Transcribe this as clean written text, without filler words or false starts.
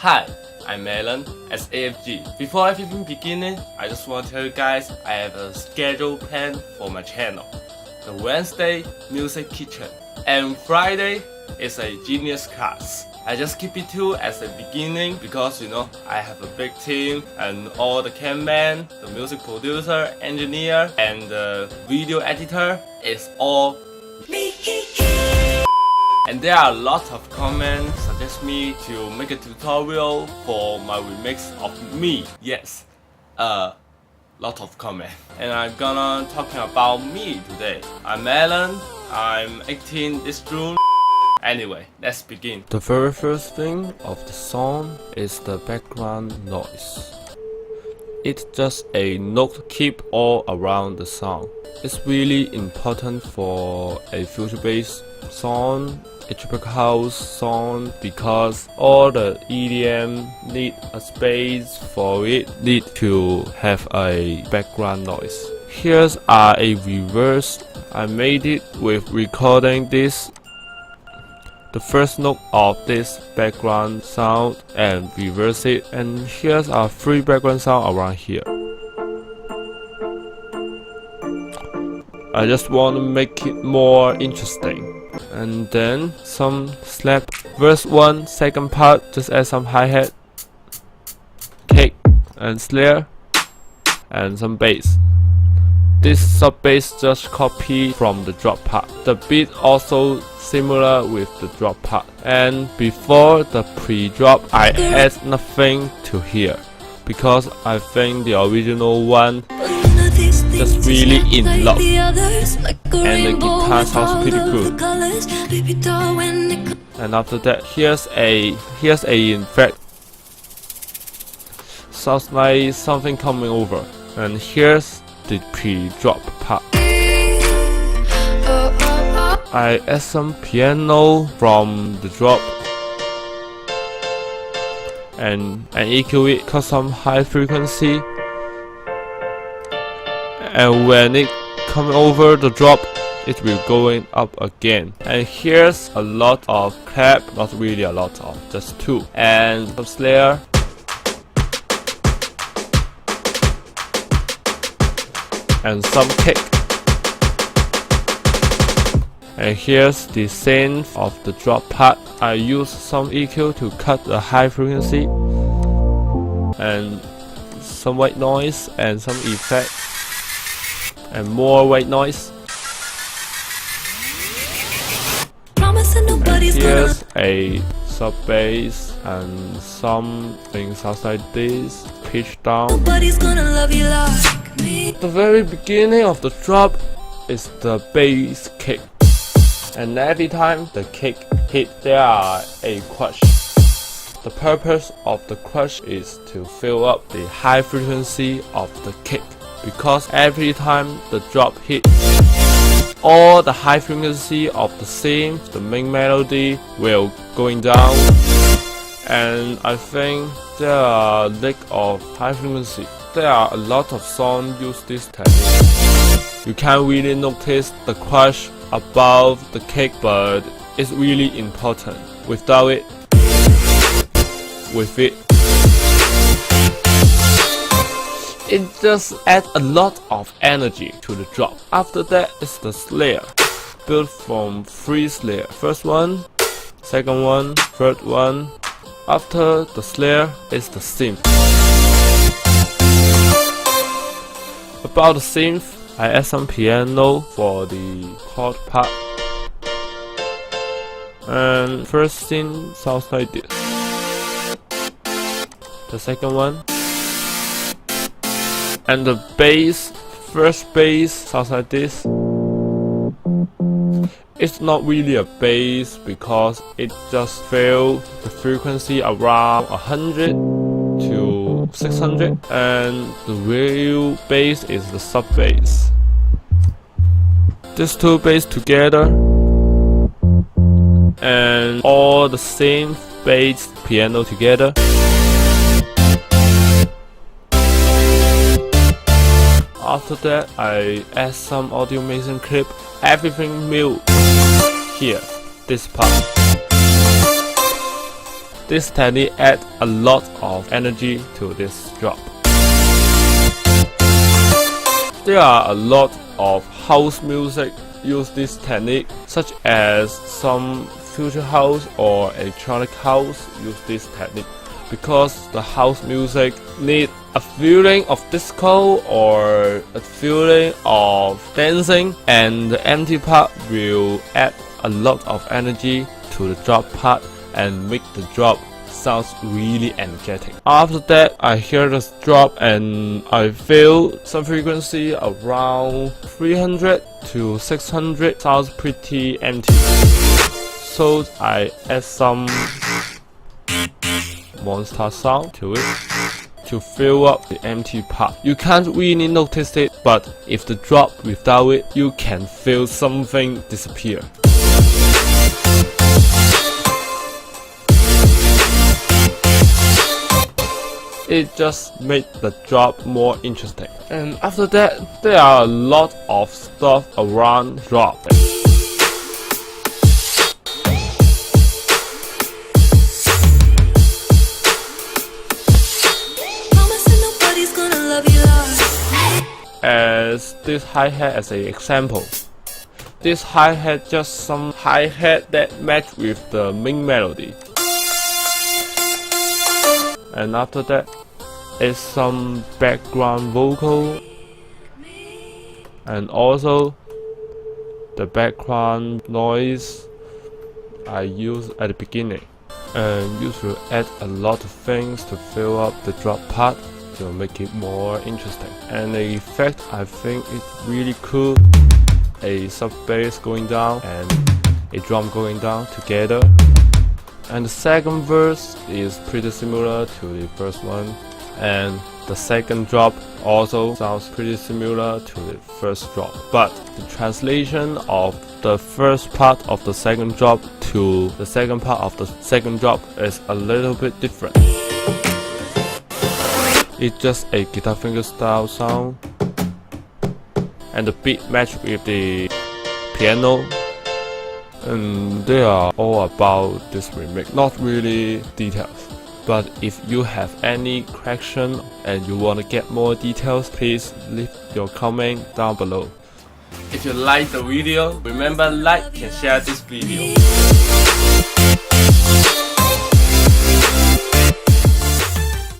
Hi, I'm Alan as AFG. Before I even begin, I just want to tell you guys I have a schedule plan for my channel. The Wednesday Music Kitchen and Friday is a genius class. I just keep it two as a beginning because I have a big team and all the cameraman, the music producer, engineer and the video editor is all me. And there are a lot of comments suggest me to make a tutorial for my remix of me. Yes, a lot of comments. And I'm gonna talking about me today. I'm Alan, I'm 18 this June. Anyway, let's begin. The very first thing of the song is the background noise. It's just a note keep all around the song. It's really important for a future-based song, a tropical house song, because all the EDM need a space for it, need to have a background noise. Here's a reverse. I made it with recording this, the first note of this background sound and reverse it, and here's our three background sound around here. I just want to make it more interesting. And then some slap. Verse 1, second part, just add some hi-hat, kick and snare and some bass. This sub-bass just copy from the drop part. The beat also similar with the drop part. And before the pre-drop, I add nothing to here because I think the original one just really in love, and the guitar sounds pretty good. And after that, here's a effect. Sounds like something coming over. And here's the pre-drop part. I add some piano from the drop and EQ it, cut some high frequency. And when it comes over the drop, it will going up again. And here's a lot of clap, not really a lot of, just two, and some snare. And some kick. And here's the synth of the drop part. I use some EQ to cut the high frequency, and some white noise and some effect, and more white noise. And here's a sub bass and something sounds like this, pitch down. The very beginning of the drop is the bass kick, and every time the kick hit there are a crush. The purpose of the crush is to fill up the high frequency of the kick, because every time the drop hit, all the high frequency of the theme, the main melody, will going down. And I think there are lack of high frequency. There are a lot of songs use this technique. You can't really notice the crush above the kick, but it's really important. Without it, with it, it just adds a lot of energy to the drop. After that is the snare, built from three snare. First one, second one, third one. After the snare is the synth. About the synth, I add some piano for the chord part. And first synth sounds like this. The second one. And the bass, first bass sounds like this. It's not really a bass because it just fills the frequency around 100 to 600, and the real bass is the sub bass. These two bass together and all the same bass piano together. After that, I add some audio mixing clip. Everything mute here, this part. This technique adds a lot of energy to this drop. There are a lot of house music use this technique, such as some future house or electronic house use this technique, because the house music need a feeling of disco or a feeling of dancing, and the empty part will add a lot of energy to the drop part and make the drop sounds really energetic. After that, I hear the drop and I feel some frequency around 300 to 600 sounds pretty empty. So I add some monster sound to it to fill up the empty part. You can't really notice it, but if the drop without it, you can feel something disappear. It just made the drop more interesting. And after that, there are a lot of stuff around drop. As this hi-hat as an example. This hi-hat just some hi-hat that match with the main melody. And after that is some background vocal, and also the background noise I use at the beginning. And you should add a lot of things to fill up the drop part to make it more interesting. And the effect, I think it's really cool. A sub bass going down and a drum going down together. And the second verse is pretty similar to the first one, and the second drop also sounds pretty similar to the first drop, but the translation of the first part of the second drop to the second part of the second drop is a little bit different. It's just a guitar finger style sound, and the beat match with the piano. And they are all about this remix, not really details. But if you have any question and you want to get more details, please leave your comment down below. If you like the video, remember like and share this video.